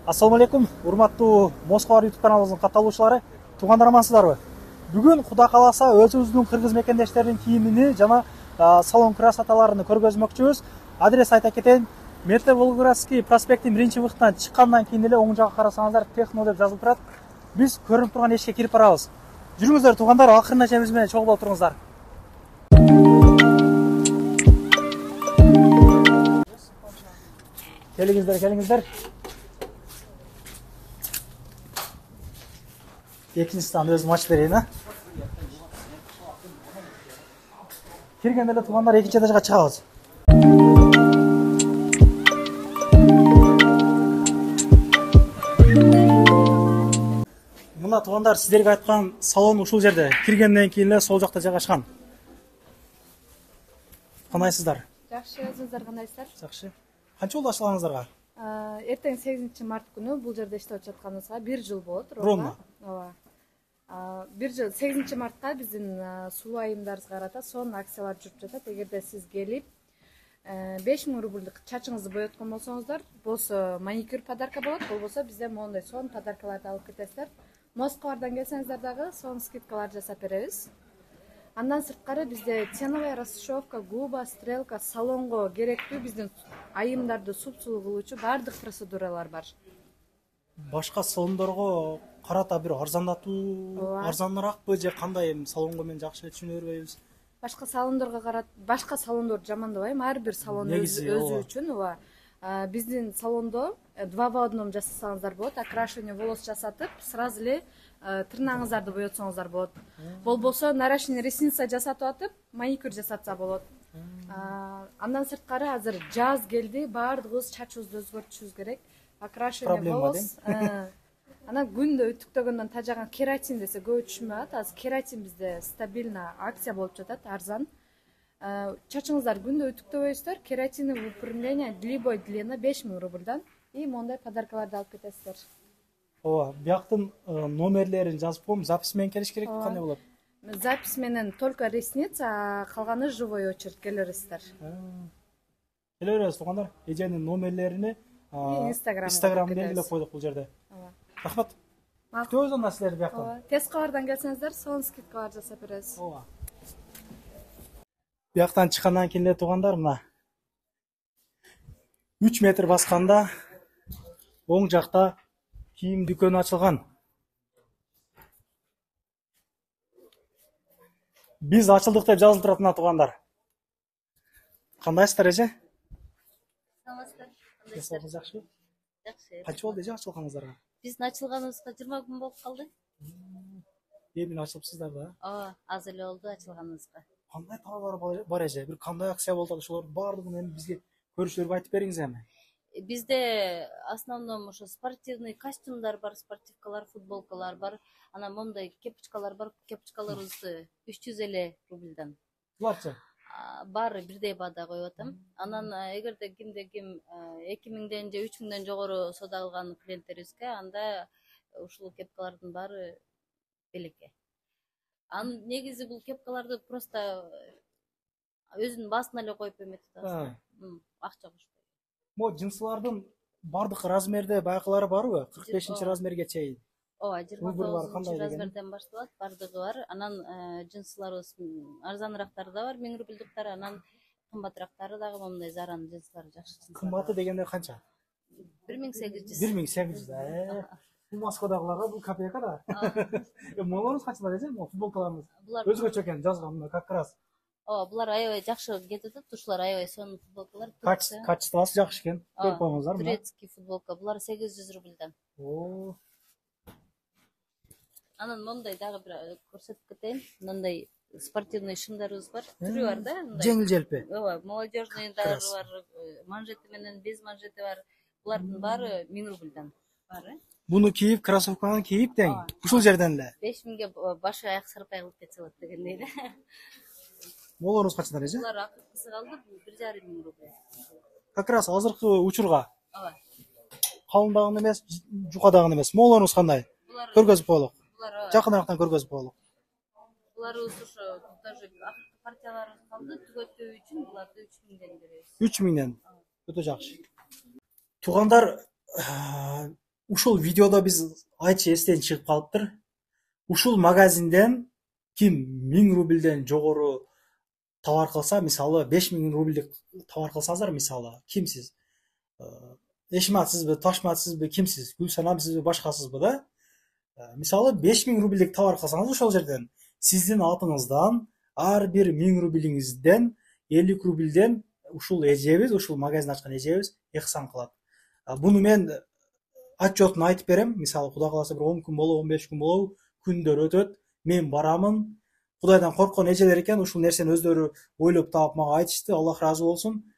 Ассаламу алейкум, урматтуу Москва YouTube каналыбыздын катталуучулары, туугандар амансыздарбы? Бүгүн Куда кааласа өзүбүздүн кыргыз мекендештеринин кийимини жана салон красоталарын көргөзмөкчүбүз. Адрес айта кетейин. Метро-Волгоградский проспекттин 1-выхтынан чыккандан кийин эле оң жакка карасаңыздар Техно деп жазылып турат. Биз көрүнүп турган эшикке кирип барабыз. Жүрүңүздөр туугандар, акырына чейин биз менен чогуу болуп туруңуздар. Келиңиздер. Экинчи стан өзүм ачып берейин, а? Киргенде эле туугандар экинчи этажга чыгабыз. Мына туугандар, сиздерге айткан салон ушул жерде. Киргенден кийин эле сол жакта жайгашкан. Кандайсыздар? Жакшы, өзүңүздөр кандайсыздар? Жакшы. Канча болду ачылганыңыздарга? Эртең 8 март күнү бул жерде иштеп жатканыбызга 1 жыл болот. Ровно. Ооба. 1 жыл 8 мартта биздин сулуу айымдарыбызга карата сонун акциялар жүрүп жатат. Эгерде сиз келип 5000 рубльдик чачыңызды боёткон болсо маникюр подарка болот, болбосо бизден моундай сонун подаркаларды алып кетесиздер. Москвадан келсеңиздер дагы сонун скидкалар жасап беребиз. Андан сырткары бизде ценовая расшифровка, губа, стрелка, салонго керектүү биздин айымдарды супсулуу кылуучу баардык процедуралар бар. Башка салондорго карата бир арзандатуу, арзаныраакпы же кандай? Салонго мен жакшы түшүнө бербейбиз. Башка салондорго карата башка салондорду жамандабайм, ар бир салон өзү үчүн. Биздин салондо 2 в 1 жасасаңыздар болот, окрашивание волос жасатып, сразу эле тырнагыңыздарды боётсоңуздар болот. Болбосо наращивание ресница жасатып атып, маникюр жасатса болот. Андан сырткары азыр жаз келди, баардыгыбыз чачыбызды өзгөртүшүбүз керек. Окрашивание волос. Анан күндө үтүктөгөндөн тажаган кератин десе көбү түшүнбөй атат. Азыр кератин бизде стабильно акция болуп жатат, арзан. Чачыңыздар күндө үтүктөбөйсүздөр, кератиновое выпрямление, любой длина 5000 рубльдан и мондай подаркаларды алып кетесиздер. Ооба, бияктын номерлерин жазып коем, запись менен келиш керек, кандай болот? Запись менен только ресница, калганы живой очередь келе бересиздер. Келе беребиз туугандар. Эженин номерлерини Instagram белгилеп койдук бул жерде. Рахмат. Күтөбүз анда силерди бияктан. Тез кабардан келсеңиздер, сонун скидкалар жасап беребиз. Ооба. Бияктан чыккандан кийин эле туугандар, мына 3 метр басканда оң жакта кийим дүкөнү ачылган. Биз ачылдык деп жазылып турат мына туугандар. Кандайсыздар эже? Саламатсыздар. Кандайсыздар? Жакшы. Жакшы. Канча болду эже ачылганыңыздарга? Биздин ачылганыбызга 20 күн болуп калды. Эмне ачылыпсыздар да? Ооба, аз эле болду ачылганыбызга. Кандай товарлар бар эже? Бир кандай акция болуп атат, ошолордун баардыгын эми бизге көрүүчүлөргө айтып бериңиз эми. Бизде основном ошо спортивный костюмдар бар, спортивкалар, футболкалар бар. Анан мондай кепочкалар бар. Кепочкаларыбызды 350 рубльдан. Буларчы? Баары бирдей баада коюп атам. Анан эгерде кимде ким 2000ден же 3000ден жогору соода кылган клиенттерибизге анда ушул кепкалардын баары белекке. Негизи бул кепкаларды просто өзүнүн баасына эле коюп эметип атабыз. Акча кошпой. Мо джинсылардын бардык размерде байкалары барбы? 45-размерге чейин. Ооба, 29-размерден башталат, бардыгы бар. Анан джинсыларыбыз арзаныраактары да бар, 1000 рубльдуктары, анан кымбатыраактары дагы мондай Заранын джинсылары жакшы. Кымбаты дегенде канча? 1800. 1800. Бул Москвадагыларга бул копейка да. Молорубуз канчалар эже? Футболкаларыбыз өзгөчө экен, жазган как раз. Ооба, булар аябай жакшы кетип атат. Ушулар аябай сонун футболкалар. Качествосы жакшы экен. Көрүп коюңуздар. Турецкий футболка. Булар 800 рубльдан. Анан мондай дагы бир көрсөтүп кетейин. Мындай спортивный шымдарыбыз бар. Түрү бар да, мындай. Жеңил желпи. Ооба, молодежный дагы бар, манжети менен без манжети бар. Булардын баары 1000 рубльдан бар. Буну кийип, кроссовканы кийип тең ушул жерден эле 5000ге башы аяк сырпай кылып кетсе болот дегендей эле. Молорубуз канчадар эже? Булар акыркысы калды 1500 рубль. Как раз азыркы учурга. Ооба. Калындагын эмес, жукадагын эмес. Молорубуз кандай? Көргөзүп коелук. Жакынырактан көргөзүп коелук. Буларыбыз ошо даже акыркы партиялар калды, түгөтүү үчүн буларды 3000ден беребиз. 3000ден. Өтө жакшы. Туугандар, ушул видеодо биз айтчу эстен чыгып калыптыр. Ушул магазинден ким 1000 рубльден жогору товар кылса, мисалы 5000 рубльдик товар кылсаңыздар, мисалы кимсиз? Эшматсызбы, Ташматсызбы, кимсиз? Гүлсанамсызбы, башкасызбы да? Мисалы 5000 рубльдик товар кылсаңыз, ошол жерден сиздин атыңыздан ар бир 1000 рублиңизден 50 рубльден ушул эжебиз, ушул магазин ачкан эжебиз ыхсан кылат. Буну мен отчетун айтып берем. Мисалы Кудай кааласа бир 10 күн болобу, 15 күн болобу, күндөр өтөт. Мен барамын. Кудайдан корккон эжелер экен, ушул нерсени өздөрү ойлоп таап мага айтышты. Аллах разы болсун.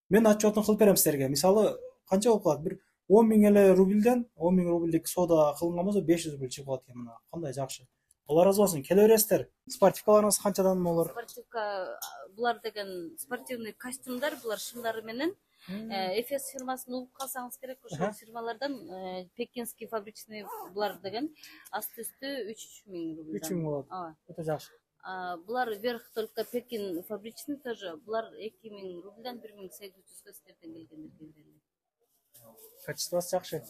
Мен отчетун кылып берем силерге. Мисалы канча болуп калат? Бир 10 миң эле рубльден 10 миң рубльдик сода кылынган болсо 500 рубль чыгып калат экен. Мына кандай жакшы. Алла разы болсун. Келе бересиздер. Спортивкаларыңыз канчадан болор? Спортивка булар деген спортивный костюмдар, булар шымдары менен. Эфес фирмасын угуп калсаңыз керек, ошол фирмалардан пекинский фабричный булар деген асты үстү 3000 рубль. 3000 болот. Өтө жакшы. Булар верх только Пекин фабричный тоже. Булар 2000 рубльдан 1800 стерден келгендер. Качествосы жакшы.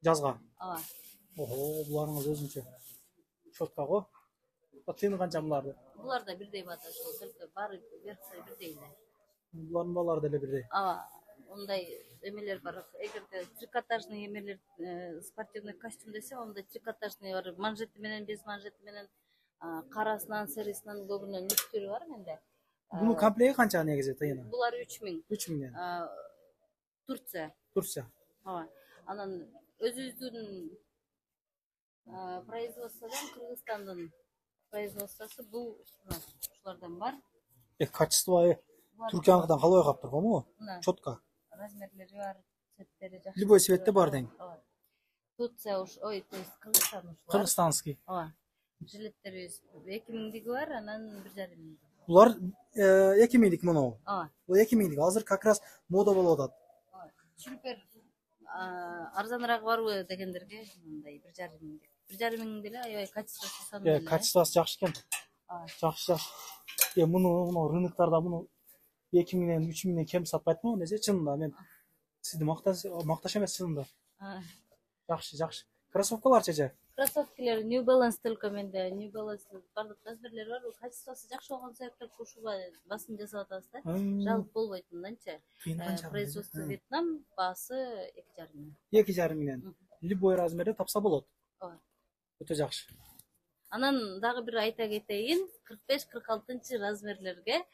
Жазга. Ого, буларыңыз өзүнчө. Шотка го. Тыйыны канча буларды? Булар да бирдей бат, ошол только баары верхсы бирдей эле. Булардын баалары деле бирдей. Ондай эмелер бар. Эгерде трикотажный эмелер, спортивный костюм десе, онда трикотажный бар. Манжети менен, без манжети менен, карасынан, серисинен көбүнөн үч түрү бар менде. Бунун комплеги канча негизи тыйыны? Булар 3000. 3000ден. Турция. Анан өзүбүздүн производстводон, Кыргызстандын производствосу бул ушулардан бар. Качество Туркияныкыдан калбай калыптыр гому? Чотко. Размерлери бар, цветтери жакшы. Любой цветте бар дең. Турция то есть Кыргызстан ушулар. Кыргызстанский. Жилеттерибиз 2000диги бар, анан 1500. Булар 2000дик муну. Бул 2000дик. Азыр как раз мода болуп атат. Чүлпер арзаныраак барбы дегендерге мындай 1500. 1500 деле аябай качествосы сонун. Качествосы жакшы экен. Жакшы. Муну рыноктарда муну 2000ден 3000ден кем сатпайт муну эже. Чынында мен сизди макташ эмес, чынында. Жакшы. Кроссовкаларчы эже? Кроссовкалар New Balance только менде. New Balance бардык размерлери бар. Качествосы жакшы болгон себептен ушуга басым жасап атабыз да. Жалып болбойт мынданча. Производство Вьетнам, баасы 2,5. 2,5 миңден. Любой размерде тапса болот. Өтө жакшы. Анан дагы бир айта кетейин, 45-46 размерлерге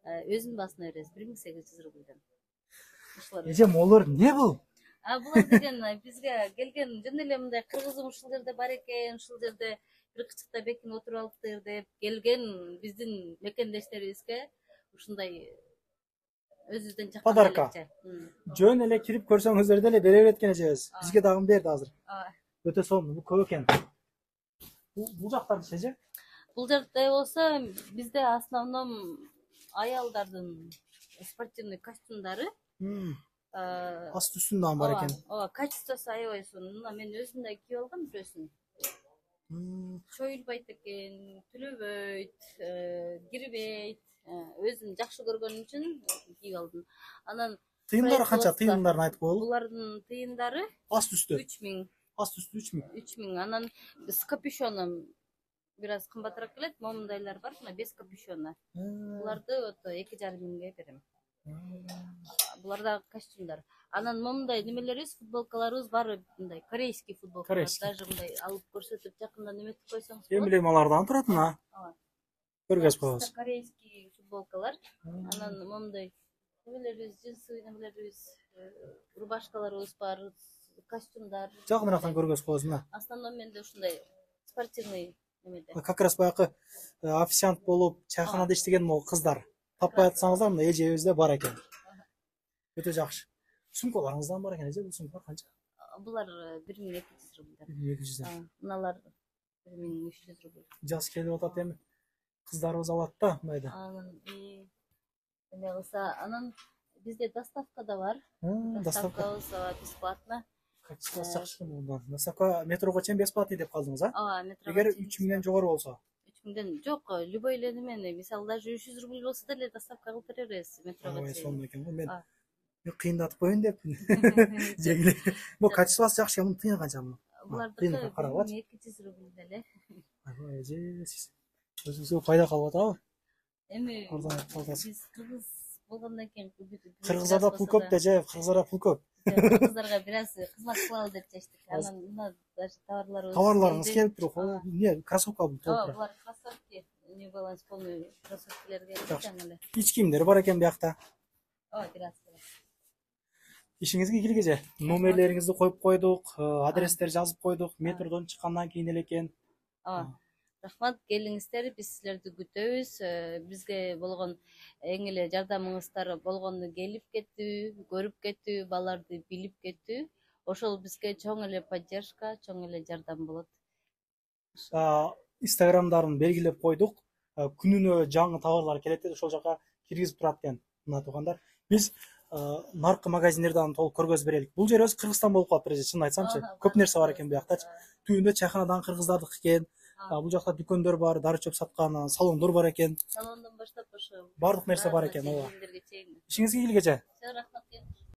өзүн басына бересиз 1800 рубльден. Эже молор не бул? Булар деген бизге келген жөн эле мындай кыргызым ушул жерде бар экен, ушул жерде бир кычыкта бекинип отуруп алыптыр деп келген биздин мекендештерибизге ушундай өзүбүздөн жаккан подарка. Жөн эле кирип көрсөңүздөр деле бере берет экен эжебиз. Бизге дагы берди азыр. Өтө сонун, бул көп экен. Бул жактарды эже? Бул жакта болсо бизде основном аялдардын спортивный костюмдары. Асты үстүндө бар экен. Качествосы аябай сонун. Мына мен өзүм да кийип алгам бирөөсүн. Чоюлбайт экен, түлөбөйт, кирбейт. Өзүм жакшы көргөнүм үчүн кийип алдым. Анан тыйындары канча? Тыйындарын айтып коелу. Булардын тыйындары асты үстү 3000. Асты үстү 3000. 3000. Анан с капюшоном бир аз кымбатыраак келет. Момундайлар бар, мына без капюшона. Буларды 2,5 миңге берем. Булар да костюмдар. Анан момундай немелерибиз, футболкаларыбыз бар, мындай корейский футболкалар. Даже мындай алып көрсөтүп жакындан неметип койсоңуз болот. Эмблемалардан турат мына. Көргөзүп коебуз. Корейский футболкалар. Анан момундай немелерибиз, джинсовый немелерибиз, рубашкаларыбыз бар, костюмдар. Жакыныраактан көргөзүп коебуз мына. Основном менде ушундай спортивный немеде. Как раз баягы официант болуп, чайханада иштеген могу кыздар. Таппай атсаңыздар, мына эжебизде бар экен. Өтө жакшы. Сумкаларыңыздан бар экен эже, бул сумкалар канча? Булар 1200 рубль. 1200. Мыналар 1300 рубль. Жаз келип атат эми. Кыздарыбыз алат да, мындай. Анан эме кылса, анан бизде доставка да бар. Доставка бесплатно. Качествосы жакшы мындан. Доставка метрого чейин бесплатный деп калдыңыз, а? Метрого. Эгер 3000ден жогору болсо. 3000ден жок, любой эле немен, мисалы даже 300 рубль болсо деле доставка кылып беребиз метрого чейин. Сонун экен го. Мен кыйындатып коеюн деп жеңил могу качествосы жакшы мунун тыйыны канчамы булардыкы карап атчы 200 рубль эле. өзүңүзгө пайда калып атабы Эми биз биз кыргыз болгондон кийин кыргыздарда пул көп да же кыргыздарда пул көп кыргыздарга бир аз кызмат кылалы деп чечтик. Анан мына даже товарларыңыз келип туруп эмне кроссовка толтура булар кроссовки, не баланс полный кроссовкилер келди жаңы эле. ич кийимдер бар экен биякта Бир аз. ишиңизге киргиже номерлериңизди коюп койдук адрестер жазып койдук метродон чыккандан кийин эле экен Рахмат, келиңиздер, биз силерди күтөбүз. Бизге болгон эң эле жардамыңыздар болгону келип кеттүү, көрүп кеттүү, баларды билип кеттүү. Ошол бизге чоң эле поддержка, чоң эле жардам болот. инстаграмдарын белгилеп койдук күнүнө жаңы товарлар келет ошол жака киргизип турат экен мына туугандар биз наркы магазиндерди аны толук көргөзүп берелик бул жер өзү Кыргызстан болуп калат эже чынын айтсамчы көп нерсе бар экен буяктачы түбүндө чайханадан кыргыздардыкы экен бул жакта дүкөндөр бар дары чөп саткан салондор бар экен Салондон баштап ошо баардык нерсе бар экен ооба ишиңизге килгече Рахмат.